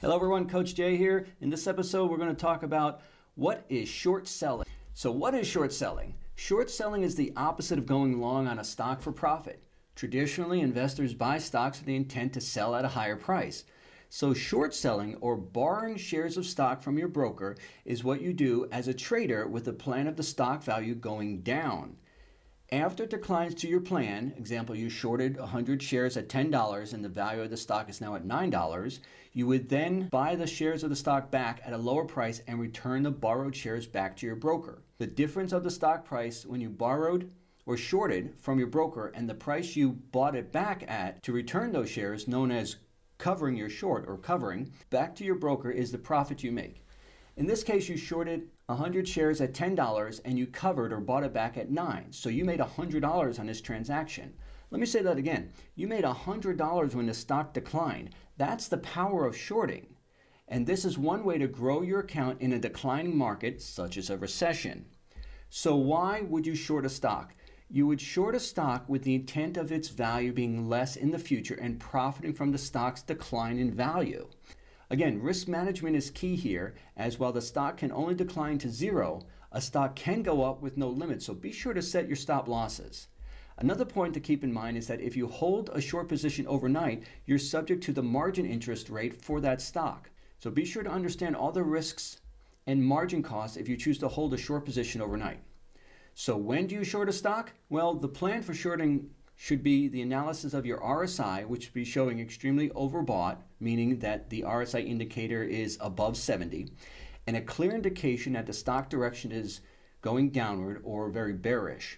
Hello everyone, Coach Jay here. In this episode, we're going to talk about what is short selling. So what is short selling? Short selling is the opposite of going long on a stock for profit. Traditionally, investors buy stocks with the intent to sell at a higher price. So short selling, or borrowing shares of stock from your broker, is what you do as a trader with the plan of the stock value going down. After it declines to your plan, example, you shorted 100 shares at $10 and the value of the stock is now at $9, you would then buy the shares of the stock back at a lower price and return the borrowed shares back to your broker. The difference of the stock price when you borrowed or shorted from your broker and the price you bought it back at to return those shares, known as covering your short or covering, back to your broker is the profit you make. In this case, you shorted 100 shares at $10 and you covered or bought it back at $9. So you made $100 on this transaction. Let me say that again. You made $100 when the stock declined. That's the power of shorting. And this is one way to grow your account in a declining market, such as a recession. So why would you short a stock? You would short a stock with the intent of its value being less in the future and profiting from the stock's decline in value. Again, risk management is key here, as while the stock can only decline to zero, a stock can go up with no limit, so be sure to set your stop losses. Another point to keep in mind is that if you hold a short position overnight, you're subject to the margin interest rate for that stock. So be sure to understand all the risks and margin costs if you choose to hold a short position overnight. So when do you short a stock? Well, the plan for shorting should be the analysis of your RSI, which would be showing extremely overbought, meaning that the RSI indicator is above 70, and a clear indication that the stock direction is going downward or very bearish.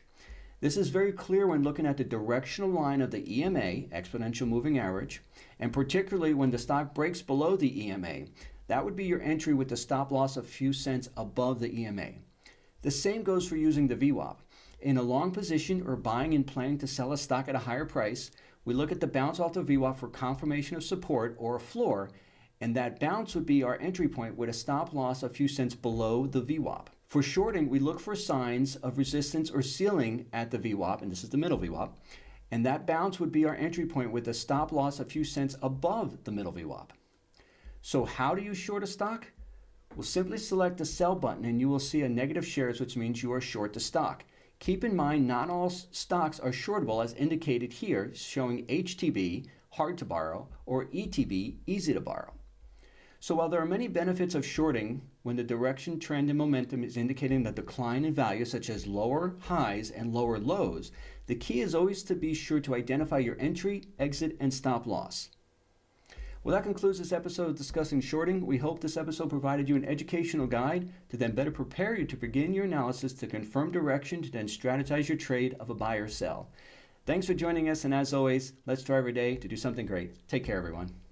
This is very clear when looking at the directional line of the EMA, exponential moving average, and particularly when the stock breaks below the EMA. That would be your entry with the stop loss a few cents above the EMA. The same goes for using the VWAP. In a long position or buying and planning to sell a stock at a higher price, we look at the bounce off the VWAP for confirmation of support or a floor, and that bounce would be our entry point with a stop loss a few cents below the VWAP. For shorting, we look for signs of resistance or ceiling at the VWAP, and this is the middle VWAP, and that bounce would be our entry point with a stop loss a few cents above the middle VWAP. So how do you short a stock? We'll simply select the sell button and you will see a negative shares, which means you are short the stock. Keep in mind, not all stocks are shortable as indicated here, showing HTB, hard to borrow, or ETB, easy to borrow. So while there are many benefits of shorting, when the direction, trend, and momentum is indicating the decline in value, such as lower highs and lower lows, the key is always to be sure to identify your entry, exit, and stop loss. Well, that concludes this episode of discussing shorting. We hope this episode provided you an educational guide to then better prepare you to begin your analysis to confirm direction to then strategize your trade of a buy or sell. Thanks for joining us, and as always, let's try every day to do something great. Take care, everyone.